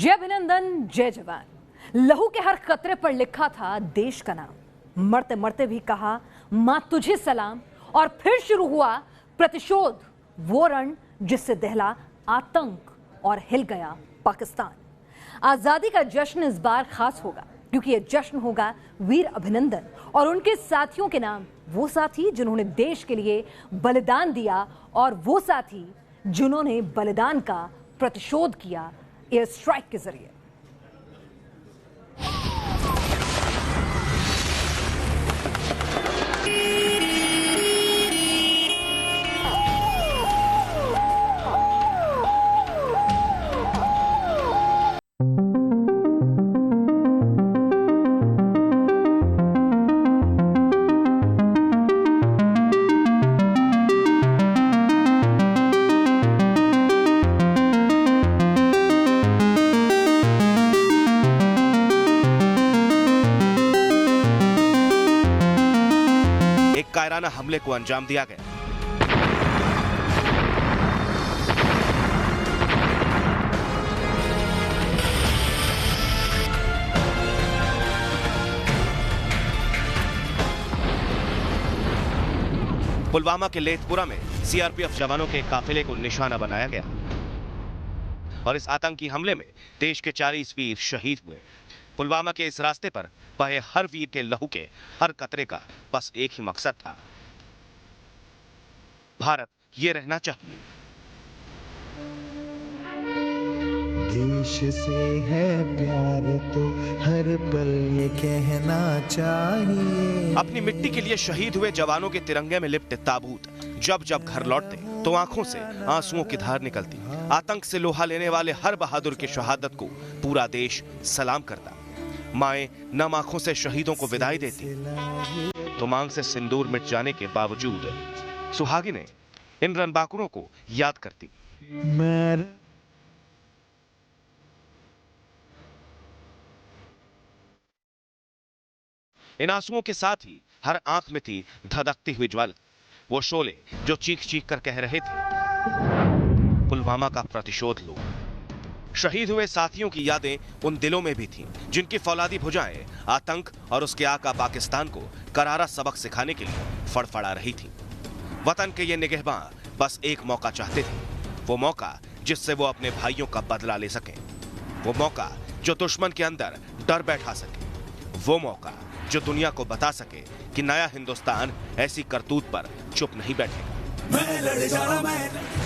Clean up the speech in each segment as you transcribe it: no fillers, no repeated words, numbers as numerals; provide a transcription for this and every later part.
जय अभिनंदन, जय जवान। लहू के हर कतरे पर लिखा था देश का नाम। मरते मरते भी कहा मां तुझे सलाम। और फिर शुरू हुआ प्रतिशोध, वो रण जिससे दहला आतंक और हिल गया पाकिस्तान। आजादी का जश्न इस बार खास होगा क्योंकि यह जश्न होगा वीर अभिनंदन और उनके साथियों के नाम। वो साथी जिन्होंने देश के लिए बलिदान दिया और वो साथी जिन्होंने बलिदान का प्रतिशोध किया एयर स्ट्राइक के जरिए। कायराना हमले को अंजाम दिया गया। पुलवामा के लेथपुरा में सीआरपीएफ जवानों के काफिले को निशाना बनाया गया और इस आतंकी हमले में देश के 40 वीर शहीद हुए। पुलवामा के इस रास्ते पर बहे हर वीर के लहू के हर कतरे का बस एक ही मकसद था, भारत ये रहना चाहिए। देश से है प्यार तो हर पल ये कहना चाहिए। अपनी मिट्टी के लिए शहीद हुए जवानों के तिरंगे में लिपटे ताबूत जब जब घर लौटते तो आंखों से आंसुओं की धार निकलती। आतंक से लोहा लेने वाले हर बहादुर की शहादत को पूरा देश सलाम करता। माएं नम आंखों से शहीदों को विदाई देती तो मांग से सिंदूर मिट जाने के बावजूद सुहागिनें इन रणबांकुरों को याद करती। इन आंसुओं के साथ ही हर आंख में थी धधकती हुई ज्वाला, वो शोले जो चीख चीख कर कह रहे थे पुलवामा का प्रतिशोध लो। शहीद हुए साथियों की यादें उन दिलों में भी थीं जिनकी फौलादी भुजाएं आतंक और उसके आका पाकिस्तान को करारा सबक सिखाने के लिए फड़फड़ा रही थीं। वतन के ये निगहबां बस एक मौका चाहते थे, वो मौका जिससे वो अपने भाइयों का बदला ले सकें, वो मौका जो दुश्मन के अंदर डर बैठा सके, वो मौका जो दुनिया को बता सके कि नया हिंदुस्तान ऐसी करतूत पर चुप नहीं बैठेगा।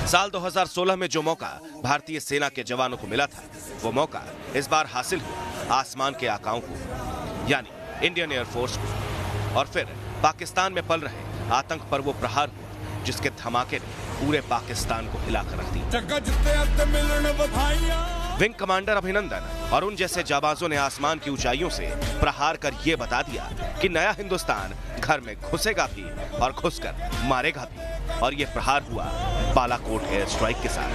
साल 2016 में जो मौका भारतीय सेना के जवानों को मिला था, वो मौका इस बार हासिल हुआ आसमान के आकाओं को, यानी इंडियन एयरफोर्स को। और फिर पाकिस्तान में पल रहे आतंक पर वो प्रहार हुआ जिसके धमाके ने पूरे पाकिस्तान को हिलाकर रख दिया। विंग कमांडर अभिनंदन और उन जैसे जाबाजों ने आसमान की ऊंचाइयों से प्रहार कर यह बता दिया कि नया हिंदुस्तान घर में घुसेगा भी और घुसकर मारेगा भी। और ये प्रहार हुआ बालाकोट एयर स्ट्राइक के साथ।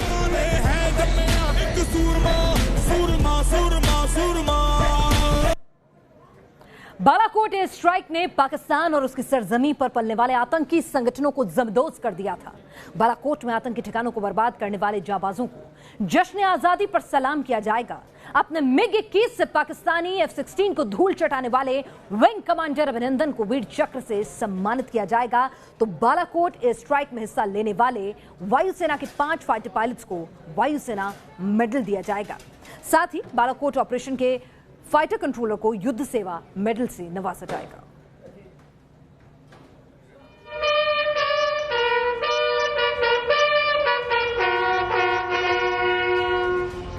बालाकोट एयर स्ट्राइक ने पाकिस्तान और उसकी सरजमीं पर पलने वाले आतंकी संगठनों को जमदोज कर दिया था। बालाकोट में आतंकी ठिकानों को बर्बाद करने वाले जाबाजों को जश्न आजादी पर सलाम किया जाएगा। अपने MiG-21 से पाकिस्तानी F-16 को धूल चटाने वाले विंग कमांडर अभिनंदन को वीर चक्र से सम्मानित किया जाएगा। तो बालाकोट एयर स्ट्राइक में हिस्सा लेने वाले वायुसेना के 5 फाइटर पायलट्स को वायुसेना मेडल दिया जाएगा। साथ ही बालाकोट ऑपरेशन के फाइटर कंट्रोलर को युद्ध सेवा मेडल से नवाजा जाएगा।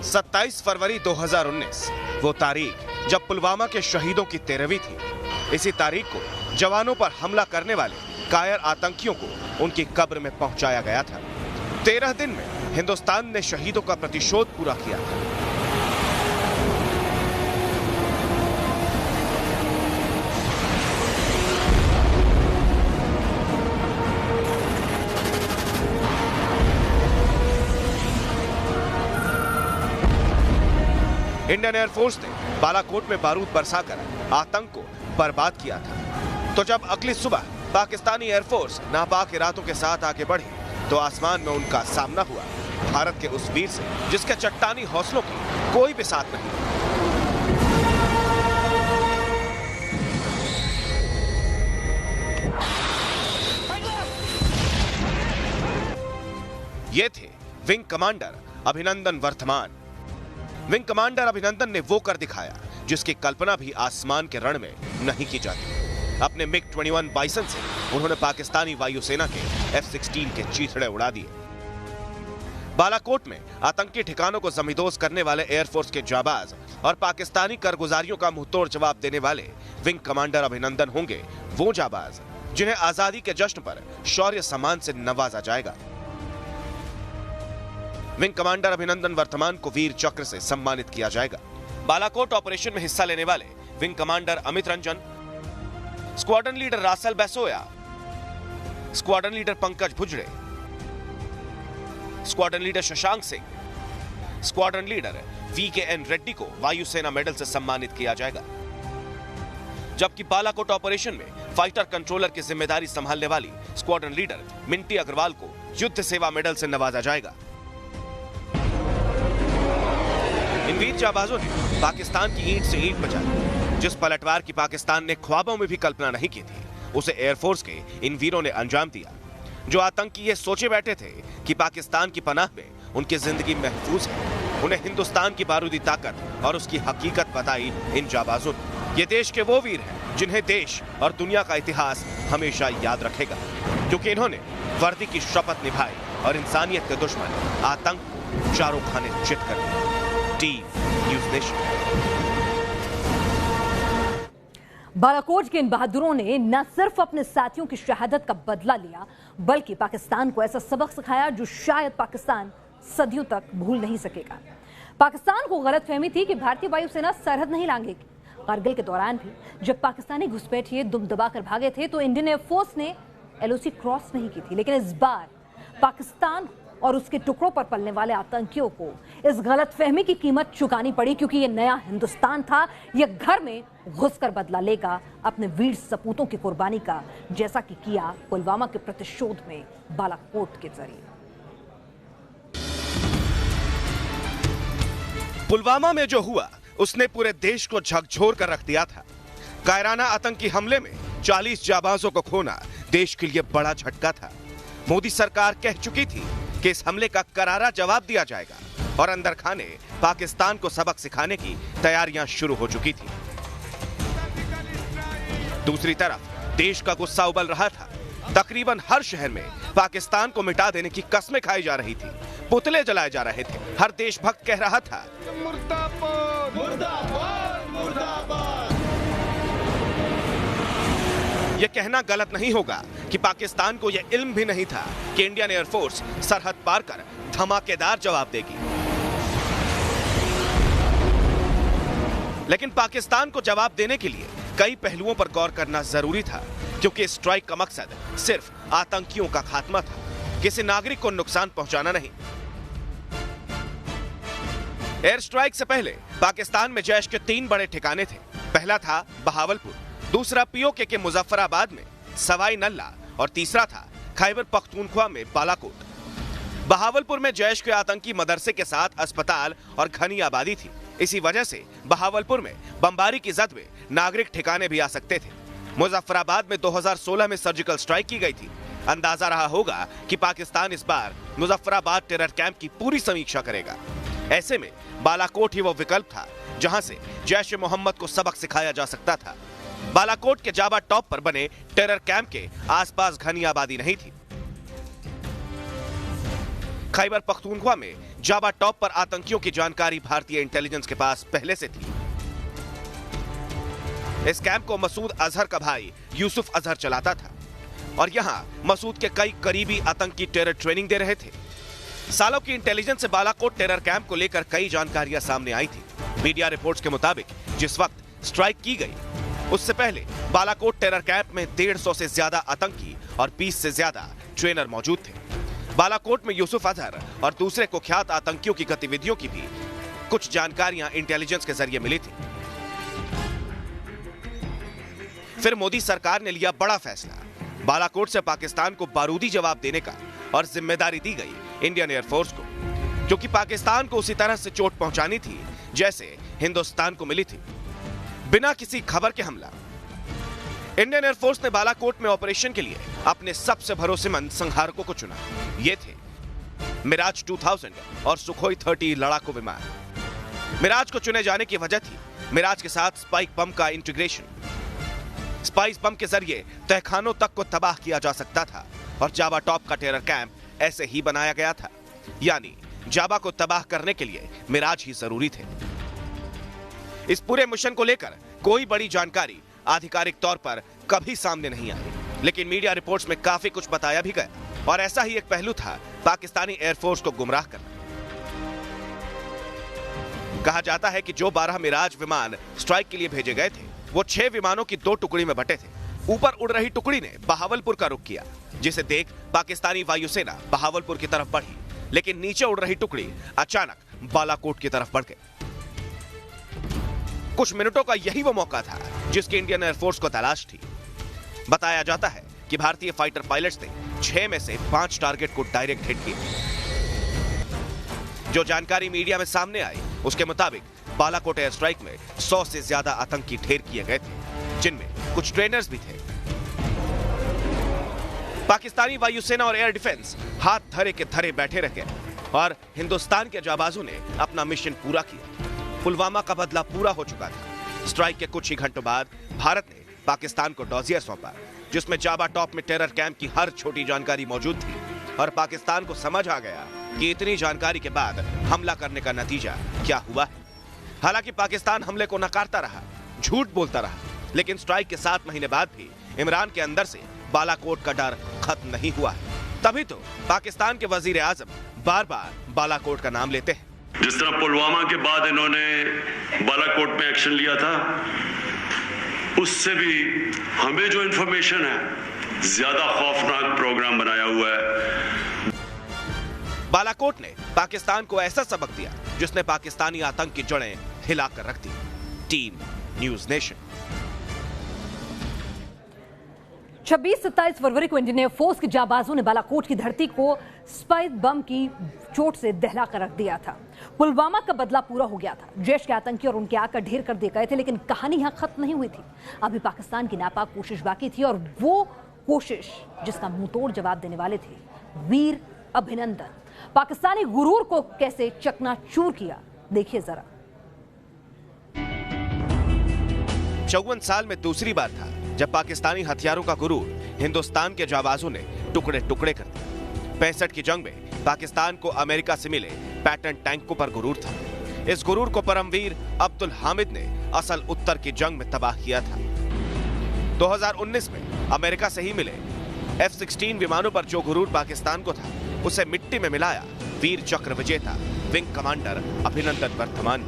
सत्ताईस फरवरी 2019 वो तारीख जब पुलवामा के शहीदों की 13वीं थी। इसी तारीख को जवानों पर हमला करने वाले कायर आतंकियों को उनकी कब्र में पहुंचाया गया था। 13 दिन में हिंदुस्तान ने शहीदों का प्रतिशोध पूरा किया था। इंडियन एयरफोर्स ने बालाकोट में बारूद बरसाकर आतंक को बर्बाद किया था। तो जब अगली सुबह पाकिस्तानी एयरफोर्स नापाक इरादों के साथ आगे बढ़ी तो आसमान में उनका सामना हुआ भारत के उस वीर से जिसके चट्टानी हौसलों की कोई भी साथ नहीं। ये थे विंग कमांडर अभिनंदन वर्तमान। विंग कमांडर अभिनंदन ने वो कर दिखाया जिसकी कल्पना भी आसमान के रण में नहीं की जाती। अपने MiG-21 बाइसन से उन्होंने पाकिस्तानी वायुसेना के F-16 के चीथड़े उड़ा दिए। बालाकोट में आतंकी ठिकानों को जमींदोज करने वाले एयरफोर्स के जाबाज और पाकिस्तानी कारगुजारियों का मुंहतोड़ जवाब देने वाले विंग कमांडर अभिनंदन होंगे वो जाबाज जिन्हें आजादी के जश्न पर शौर्य सम्मान से नवाजा जाएगा। विंग कमांडर अभिनंदन वर्तमान को वीर चक्र से सम्मानित किया जाएगा। बालाकोट ऑपरेशन में हिस्सा लेने वाले wing commander Amit Ranjan, squadron leader रासल Basoya, squadron leader Pankaj Bhujade, squadron leader Shashank Singh, squadron leader VKN Reddy को वायुसेना मेडल से सम्मानित किया जाएगा। जबकि बालाकोट ऑपरेशन में फाइटर कंट्रोलर की जिम्मेदारी संभालने वाली स्क्वाड्रन लीडर मिंटी अग्रवाल को युद्ध सेवा मेडल से नवाजा जाएगा। इन वीर जाबाजों ने पाकिस्तान की ईंट से ईंट बचा दी। जिस पलटवार की पाकिस्तान ने ख्वाबों में भी कल्पना नहीं की थी, उसे एयरफोर्स के इन वीरों ने अंजाम दिया। जो आतंकी ये सोचे बैठे थे कि पाकिस्तान की पनाह में उनकी जिंदगी महफूज है, उन्हें हिंदुस्तान की बारूदी ताकत और उसकी हकीकत बताई इन जाबाजों ने। ये देश के वो वीर हैं जिन्हें देश और दुनिया का इतिहास हमेशा याद रखेगा, क्योंकि इन्होंने वर्दी की शपथ निभाई और इंसानियत के दुश्मन आतंक को चारों खाने चित कर दिया। News nation. बालाकोट के इन बहादुरों ने न सिर्फ अपने साथियों की शहादत का बदला लिया, बल्कि पाकिस्तान को ऐसा सबक सिखाया जो शायद पाकिस्तान सदियों तक भूल नहीं सकेगा। पाकिस्तान को गलतफहमी थी कि भारतीय वायुसेना सरहद नहीं लांघेगी। कारगिल के दौरान भी जब पाकिस्तानी घुसपैठिए दुम दबाकर भागे थे तो इंडियन एयरफोर्स ने LOC क्रॉस नहीं की थी। लेकिन इस बार पाकिस्तान और उसके टुकड़ों पर पलने वाले आतंकियों को इस गलतफहमी की कीमत चुकानी पड़ी, क्योंकि ये नया हिंदुस्तान था। ये घर में घुसकर बदला लेगा अपने वीर सपूतों की कुर्बानी का, जैसा कि किया पुलवामा के प्रतिशोध में बालाकोट के जरिए। पुलवामा में जो हुआ उसने पूरे देश को झकझोर कर रख दिया था। कायराना आतंकी हमले में 40 जाबाजों को खोना देश के लिए बड़ा झटका था। मोदी सरकार कह चुकी थी कि इस हमले का करारा जवाब दिया जाएगा और अंदर खाने पाकिस्तान को सबक सिखाने की तैयारियां शुरू हो चुकी थी। दूसरी तरफ देश का गुस्सा उबल रहा था। तकरीबन हर शहर में पाकिस्तान को मिटा देने की कस्में खाई जा रही थी, पुतले जलाए जा रहे थे। हर देशभक्त कह रहा था मुर्दाबाद मुर्दाबाद मुर्दाबाद। यह कहना गलत नहीं होगा कि पाकिस्तान को यह इल्म भी नहीं था कि इंडियन एयरफोर्स सरहद पार कर धमाकेदार जवाब देगी। लेकिन पाकिस्तान को जवाब देने के लिए कई पहलुओं पर गौर करना जरूरी था, क्योंकि स्ट्राइक का मकसद सिर्फ आतंकियों का खात्मा था, किसी नागरिक को नुकसान पहुंचाना नहीं। एयर स्ट्राइक से पहले पाकिस्तान में जैश के 3 बड़े ठिकाने थे। पहला था बहावलपुर, दूसरा POK के मुजफ्फराबाद में सवाई नल्ला और तीसरा था खैबर पख्तूनख्वा में बालाकोट। बहावलपुर में जैश के आतंकी मदरसे के साथ अस्पताल और घनी आबादी थी। इसी वजह से बहावलपुर में बमबारी की जद में नागरिक ठिकाने भी आ सकते थे। मुजफ्फराबाद में 2016 में सर्जिकल स्ट्राइक की गई थी। अंदाजा रहा होगा कि पाकिस्तान इस बार मुजफ्फराबाद टेरर कैंप की पूरी समीक्षा करेगा। ऐसे में बालाकोट ही वो विकल्प था जहां से जैश ए मोहम्मद को सबक सिखाया जा सकता था। बालाकोट के जाबा टॉप पर बने टेरर कैंप के आसपास घनी आबादी नहीं थी। खैबर पख्तूनख्वा में जाबा टॉप पर आतंकियों की जानकारी भारतीय इंटेलिजेंस के पास पहले से थी। इस कैंप को मसूद अजहर का भाई यूसुफ अजहर चलाता था और यहां मसूद के कई करीबी आतंकी टेरर ट्रेनिंग दे रहे थे। सालों की इंटेलिजेंस से बालाकोट टेरर कैंप को लेकर कई जानकारियां सामने आई थी। मीडिया रिपोर्ट्स के मुताबिक जिस वक्त स्ट्राइक की गई उससे पहले बालाकोट टेरर कैंप में 150 से ज्यादा आतंकी और 20 से ज्यादा ट्रेनर मौजूद थे। बालाकोट में यूसुफ अजहर और दूसरे कुख्यात आतंकियों की गतिविधियों की भी कुछ जानकारियां इंटेलिजेंस के जरिए मिली थी। फिर मोदी सरकार ने लिया बड़ा फैसला। बालाकोट से पाकिस्तान को बारूदी जवाब देने का और जिम्मेदारी दी गई इंडियन एयरफोर्स को। क्योंकि पाकिस्तान को उसी तरह से चोट पहुंचानी थी जैसे हिंदुस्तान को मिली थी, बिना किसी खबर के हमला। इंडियन एयरफोर्स ने बालाकोट में ऑपरेशन के लिए अपने सबसे भरोसेमंद संहारकों को चुना। ये थे मिराज 2000 और सुखोई 30 लड़ाकू विमान। मिराज को चुने जाने की वजह थी मिराज के साथ स्पाइक बम का इंटीग्रेशन। स्पाइस बम के जरिए तहखानों तक को तबाह किया जा सकता था और जावा टॉप का टेरर कैंप ऐसे ही बनाया गया था, यानी जावा को तबाह करने के लिए मिराज ही जरूरी थे। इस पूरे मिशन को लेकर कोई बड़ी जानकारी आधिकारिक तौर पर कभी सामने नहीं आई, लेकिन मीडिया रिपोर्ट्स में काफी कुछ बताया भी गया और ऐसा ही एक पहलू था पाकिस्तानी एयरफोर्स को गुमराह करना। कहा जाता है कि जो 12 मिराज विमान स्ट्राइक के लिए भेजे गए थे वो 6 विमानों की 2 टुकड़ी में बटे थे। ऊपर उड़ रही टुकड़ी ने बहावलपुर का रुख किया, जिसे देख पाकिस्तानी वायुसेना बहावलपुर की तरफ बढ़ी, लेकिन नीचे उड़ रही टुकड़ी अचानक बालाकोट की तरफ बढ़ गई। कुछ मिनटों का यही वो मौका था जिसकी इंडियन एयरफोर्स को तलाश थी। बताया जाता है कि भारतीय फाइटर पायलट्स ने 6 में से 5 टारगेट को डायरेक्ट हिट किया। जो जानकारी मीडिया में सामने आई उसके मुताबिक बालाकोट एयर स्ट्राइक में 100 से ज्यादा आतंकी ढेर किए गए थे, जिनमें कुछ ट्रेनर्स भी थे। पाकिस्तानी वायुसेना और एयर डिफेंस हाथ धरे के धरे बैठे रह गए और हिंदुस्तान के जाबाजों ने अपना मिशन पूरा किया। पुलवामा का बदला पूरा हो चुका था। स्ट्राइक के कुछ ही घंटों बाद भारत ने पाकिस्तान को डॉजियर सौंपा, जिसमें जावा टॉप में टेरर कैंप की हर छोटी जानकारी मौजूद थी और पाकिस्तान को समझ आ गया कि इतनी जानकारी के बाद हमला करने का नतीजा क्या हुआ है। हालांकि पाकिस्तान हमले को नकारता रहा, झूठ बोलता रहा, लेकिन स्ट्राइक के 7 महीने बाद भी इमरान के अंदर से बालाकोट का डर खत्म नहीं हुआ है। तभी तो पाकिस्तान के वजीर आजम बार बार बालाकोट का नाम लेते हैं। जिस तरह पुलवामा के बाद इन्होंने बालाकोट में एक्शन लिया था, उससे भी हमें जो इंफॉर्मेशन है ज्यादा खौफनाक प्रोग्राम बनाया हुआ है। बालाकोट ने पाकिस्तान को ऐसा सबक दिया जिसने पाकिस्तानी आतंक की जड़ें हिलाकर रख दी। Team news nation. 26-27 फरवरी को इंडियन एयरफोर्स के जाबाजों ने बालाकोट की धरती को स्पाइस बम की चोट से दहला कर रख दिया था। पुलवामा का बदला पूरा हो गया था। जैश के आतंकी और उनके आकर ढेर कर दिए गए थे, लेकिन कहानी यहां खत्म नहीं हुई थी। अभी पाकिस्तान की नापाक कोशिश बाकी थी और वो कोशिश जिसका मुंहतोड़ जवाब देने वाले थे वीर अभिनंदन। पाकिस्तानी गुरूर को कैसे चकनाचूर किया, देखिए जरा। 54 साल में दूसरी बार था जब पाकिस्तानी हथियारों का गुरूर हिंदुस्तान के जाबाजों ने टुकड़े टुकड़े कर दिए। 65 की जंग में पाकिस्तान को अमेरिका से मिले पैटर्न टैंकों पर गुरूर था। इस गुरूर को परमवीर अब्दुल हामिद ने असल उत्तर की जंग में तबाह किया था। 2019 में अमेरिका से ही मिले F-16 विमानों पर जो गुरूर पाकिस्तान को था, उसे मिट्टी में मिलाया वीर चक्र विजेता विंग कमांडर अभिनंदन वर्धमान।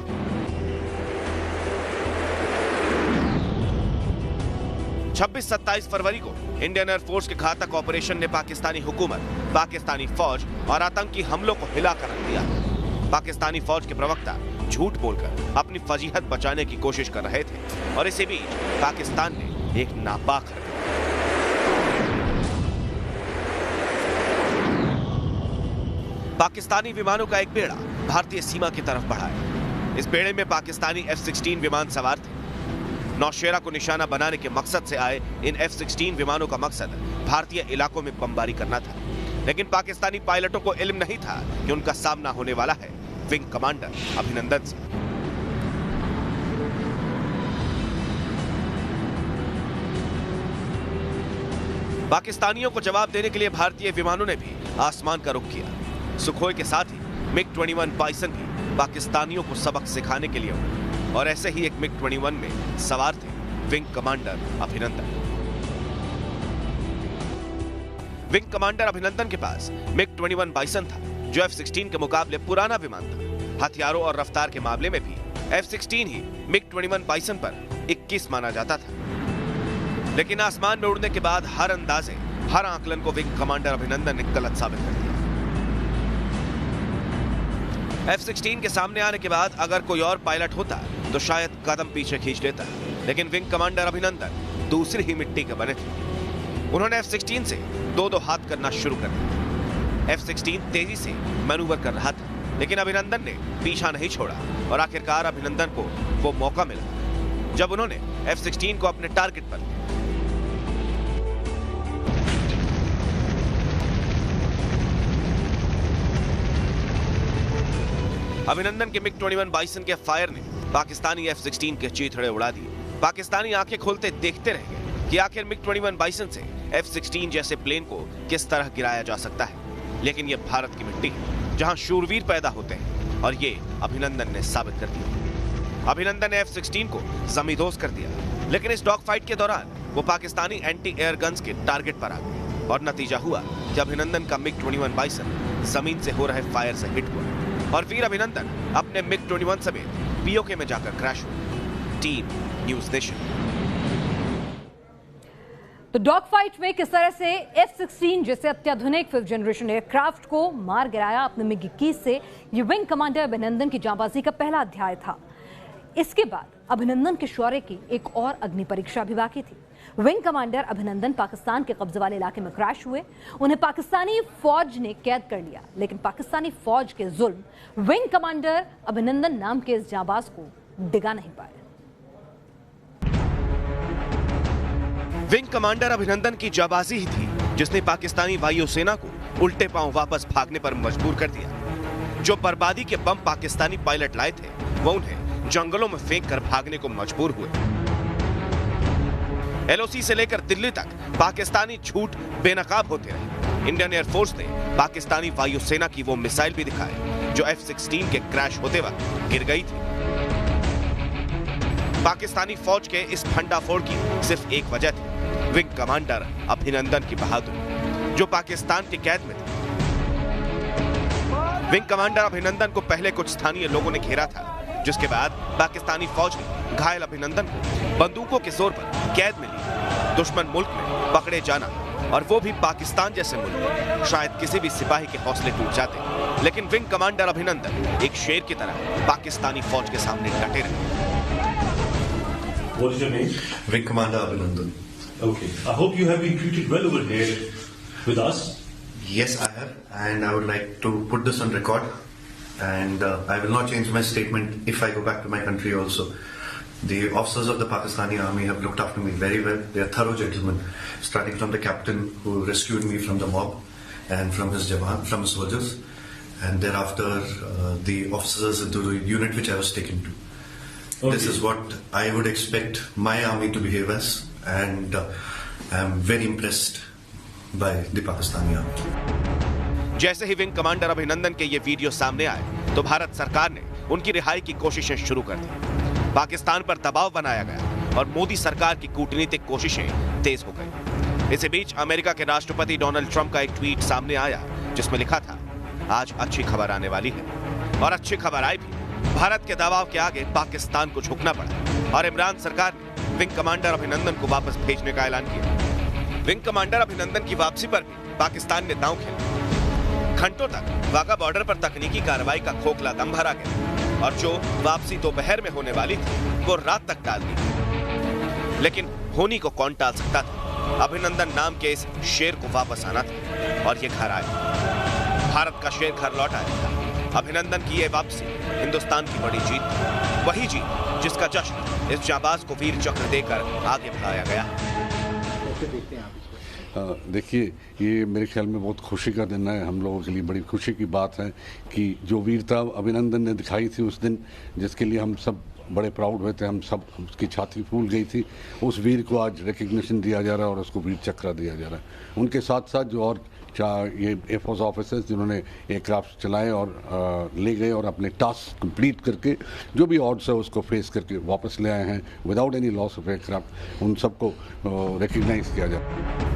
26-27 फरवरी को इंडियन एयरफोर्स के घातक ऑपरेशन ने पाकिस्तानी हुकूमत, पाकिस्तानी फौज और आतंकी हमलों को हिलाकर रख दिया। पाकिस्तानी फौज के प्रवक्ता झूठ बोलकर अपनी फजीहत बचाने की कोशिश कर रहे थे और इसी बीच पाकिस्तान ने एक नापाक हरकत। पाकिस्तानी विमानों का एक बेड़ा भारतीय सीमा की तरफ बढ़ा है। इस बेड़े में पाकिस्तानी F-16 विमान सवार थे। नौशेरा को निशाना बनाने के मकसद से आए इन F-16 विमानों का मकसद भारतीय इलाकों में बमबारी करना था, लेकिन पाकिस्तानी पायलटों को इल्म नहीं था कि उनका सामना होने वाला है विंग कमांडर अभिनंदन से। पाकिस्तानियों को जवाब देने के लिए भारतीय विमानों ने भी आसमान का रुख किया। सुखोई के साथ ही MiG-21 बाइसन भी पाकिस्तानियों को सबक सिखाने के लिए उड़े और ऐसे ही एक MiG-21 में सवार थे विंग कमांडर अभिनंदन। विंग कमांडर अभिनंदन के पास MiG-21 बाइसन था, जो F-16 के मुकाबले पुराना विमान था। हथियारों और रफ्तार के मामले में भी F-16 ही MiG-21 बाइसन पर 21 माना जाता था, लेकिन आसमान में उड़ने के बाद हर अंदाजे, हर आकलन को विंग कमांडर अभिनंदन ने गलत साबित कर दिया। F-16 के सामने आने के बाद अगर कोई और पायलट होता तो शायद कदम पीछे खींच लेता, लेकिन विंग कमांडर अभिनंदन दूसरी ही मिट्टी के बने थे। उन्होंने F-16 से दो हाथ करना शुरू कर दिया। F-16 तेजी से मैनूवर कर रहा था, लेकिन अभिनंदन ने पीछा नहीं छोड़ा और आखिरकार अभिनंदन को वो मौका मिला जब उन्होंने F-16 को अपने टारगेट पर लिया। अभिनंदन के MiG-21 बाइसन के फायर ने पाकिस्तानी F-16 के चीथड़े उड़ा दिए। पाकिस्तानी आंखें खोलते देखते रह गए कि आखिर MiG-21 बाइसन से F-16 जैसे प्लेन को किस तरह गिराया जा सकता है। लेकिन यह भारत की मिट्टी है जहां शूरवीर पैदा होते हैं और ये अभिनंदन ने साबित कर दिया। अभिनंदन ने F-16 को जमींदोज कर दिया, लेकिन इस डॉग फाइट के दौरान वो पाकिस्तानी एंटी एयर गन्स के टारगेट पर आ गए और नतीजा हुआ कि अभिनंदन का MiG-21 बाइसन जमीन से हो रहे फायर से हिट हुआ और वीर अभिनंदन अपने MiG-21 समेत पीओके में जाकर क्रैश हुए। Team news nation. तो डॉग फाइट में किस तरह से F-16 जैसे अत्याधुनिक 5th जनरेशन एयरक्राफ्ट को मार गिराया अपने MiG-21 से, ये विंग कमांडर अभिनंदन की जांबाजी का पहला अध्याय था। इसके बाद अभिनंदन के शौर्य की एक और अग्नि परीक्षा भी बाकी थी। विंग कमांडर अभिनंदन पाकिस्तान के कब्जे वाले इलाके में क्रैश हुए। उन्हें पाकिस्तानी फौज ने कैद कर लिया, लेकिन पाकिस्तानी फौज के जुल्म विंग कमांडर अभिनंदन नाम के इस जांबाज को डिगा नहीं पाए। विंग कमांडर अभिनंदन की जाबाजी ही थी जिसने पाकिस्तानी वायुसेना को उल्टे पांव वापस भागने पर मजबूर कर दिया। जो बर्बादी के बम पाकिस्तानी पायलट लाए थे वो उन्हें जंगलों में फेंक कर भागने को मजबूर हुए। एलओसी से लेकर दिल्ली तक पाकिस्तानी झूठ बेनकाब होते रहे। इंडियन एयरफोर्स ने पाकिस्तानी वायुसेना की वो मिसाइल भी दिखाई जो F-16 के क्रैश होते वक्त गिर गई थी। पाकिस्तानी फौज के इस भंडाफोड़ की सिर्फ एक वजह थी, विंग कमांडर अभिनंदन की बहादुरी जो पाकिस्तान की कैद में थे। विंग कमांडर अभिनंदन को पहले कुछ स्थानीय लोगों ने घेरा था, जिसके बाद पाकिस्तानी फौज ने घायल अभिनंदन को बंदूकों के जोर पर कैद में लिया। दुश्मन मुल्क में पकड़े जाना, और वो भी पाकिस्तान जैसे मुल्क में, शायद किसी भी सिपाही के हौसले टूट जाते, लेकिन विंग कमांडर अभिनंदन एक शेर की तरह पाकिस्तानी फौज के सामने डटे रहे। What is your name? Wing Commander Abhinandan. Okay. I hope you have been treated well over here with us. Yes, I have, and I would like to put this on record. And I will not change my statement if I go back to my country also. The officers of the Pakistani army have looked after me very well. They are thorough gentlemen, starting from the captain who rescued me from the mob and from his jawan, from his soldiers, and thereafter the officers of the unit which I was taken to. Okay. This is what I would expect my army to behave as, and I am very impressed by the Pakistani army. जैसे ही wing commander अभिनंदन के ये video सामने आए तो भारत सरकार ने उनकी रिहाई की कोशिशें शुरू कर दी। पाकिस्तान पर दबाव बनाया गया और मोदी सरकार की कूटनीतिक कोशिशें तेज हो गई। इसी बीच अमेरिका के राष्ट्रपति डोनाल्ड ट्रंप का एक ट्वीट सामने आया जिसमें लिखा था, आज अच्छी खबर आने वाली है। और अच्छी खबर आई भी। भारत के दबाव के आगे पाकिस्तान को झुकना पड़ा और इमरान सरकार ने विंग कमांडर अभिनंदन को वापस भेजने का ऐलान किया। विंग कमांडर अभिनंदन की वापसी पर भी पाकिस्तान ने दांव खेला। घंटों तक वाघा बॉर्डर पर तकनीकी कार्रवाई का खोखला दम भरा गया और जो वापसी दोपहर में होने वाली थी वो रात तक टाल दी। लेकिन होनी को कौन टाल सकता था? अभिनंदन नाम के इस शेर को वापस आना था और ये घर आया। भारत का शेर घर लौट आया। अभिनंदन की ये वापसी हिंदुस्तान की बड़ी जीत थी, वही जीत जिसका जश्न इस जाबाज को वीर चक्र देकर आगे बढ़ाया गया। देखिए, ये मेरे ख्याल में बहुत खुशी का दिन है। हम लोगों के लिए बड़ी खुशी की बात है कि जो वीरता अभिनंदन ने दिखाई थी उस दिन, जिसके लिए हम सब बड़े प्राउड हुए थे, हम सब, उसकी छाती फूल गई थी, उस वीर को आज रिकग्निशन दिया जा रहा है और उसको वीर चक्र दिया जा रहा है। उनके साथ साथ जो और ये एयरफोर्स ऑफिसर्स जिन्होंने एयरक्राफ्ट चलाए और ले गए और अपने टास्क कंप्लीट करके जो भी ऑर्डर्स है उसको फेस करके वापस ले आए हैं without any loss of aircraft, उन सबको रिकग्नाइज किया जाए।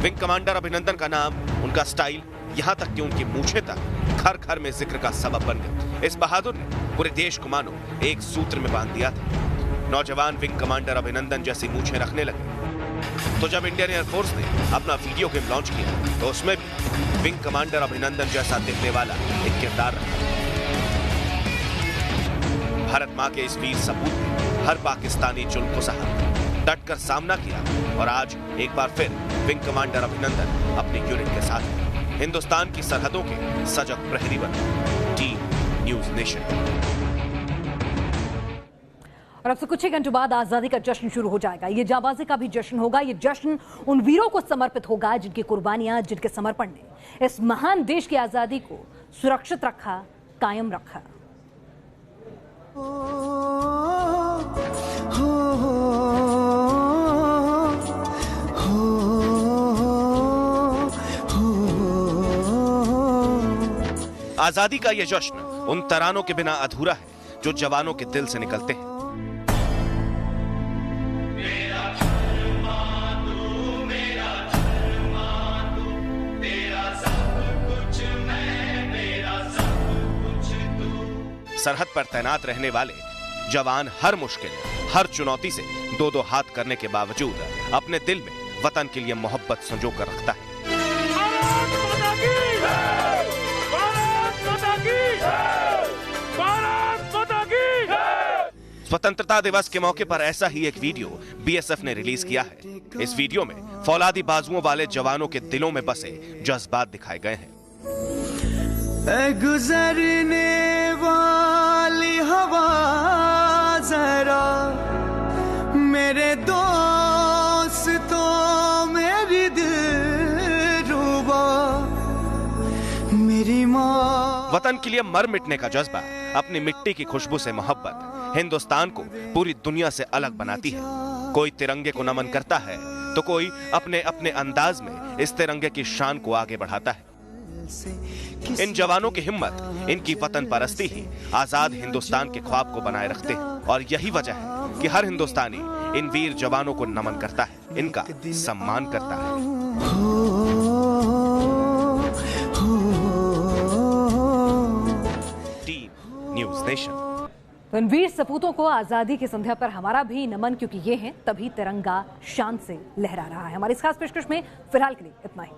विंग कमांडर अभिनंदन का नाम, उनका स्टाइल, यहाँ तक कि उनकी मूछें तक घर घर में जिक्र का सबब बन गए। इस बहादुर ने पूरे देश को मानो एक सूत्र में बांध दिया था। नौजवान विंग कमांडर अभिनंदन जैसी मूछें रखने लगे तो जब इंडियन एयरफोर्स ने अपना वीडियो गेम लॉन्च किया तो उसमें भी विंग कमांडर अभिनंदन जैसा दिखने वाला एक किरदार रखा। भारत मां के इस वीर सपूत ने हर पाकिस्तानी जुल्म को सहा, डटकर सामना किया और आज एक बार फिर विंग कमांडर अभिनंदन अपनी यूनिट के साथ हिंदुस्तान की सरहदों के सजग प्रहरी बने। Team news nation. और अब से कुछ ही घंटों बाद आजादी का जश्न शुरू हो जाएगा। ये जाबाजी का भी जश्न होगा। ये जश्न उन वीरों को समर्पित होगा जिनकी कुर्बानियां, जिनके समर्पण ने इस महान देश की आजादी को सुरक्षित रखा, कायम रखा। आजादी का ये जश्न उन तरानों के बिना अधूरा है जो जवानों के दिल से निकलते हैं। सरहद पर तैनात रहने वाले जवान हर मुश्किल, हर चुनौती से दो दो हाथ करने के बावजूद अपने दिल में वतन के लिए मोहब्बत संजो कर रखता है। स्वतंत्रता दिवस के मौके पर ऐसा ही एक वीडियो बीएसएफ ने रिलीज किया है। इस वीडियो में फौलादी बाजुओं वाले जवानों के दिलों में बसे जज्बात दिखाए गए हैं। गुजरने वाली हवा जरा मेरे दोस्तों मेरी दिलरुबा मेरी माँ। वतन के लिए मर मिटने का जज्बा, अपनी मिट्टी की खुशबू से मोहब्बत हिंदुस्तान को पूरी दुनिया से अलग बनाती है। कोई तिरंगे को नमन करता है तो कोई अपने अपने अंदाज में इस तिरंगे की शान को आगे बढ़ाता है। इन जवानों की हिम्मत, इनकी वतन परस्ती ही आजाद हिंदुस्तान के ख्वाब को बनाए रखते हैं। और यही वजह है कि हर हिंदुस्तानी इन वीर जवानों को नमन करता है, इनका सम्मान करता है। Team news nation. तो इन वीर सपूतों को आजादी की संध्या पर हमारा भी नमन, क्योंकि ये हैं तभी तिरंगा शान से लहरा रहा है। हमारी इस खास पेशकश में फिलहाल के लिए इतना ही।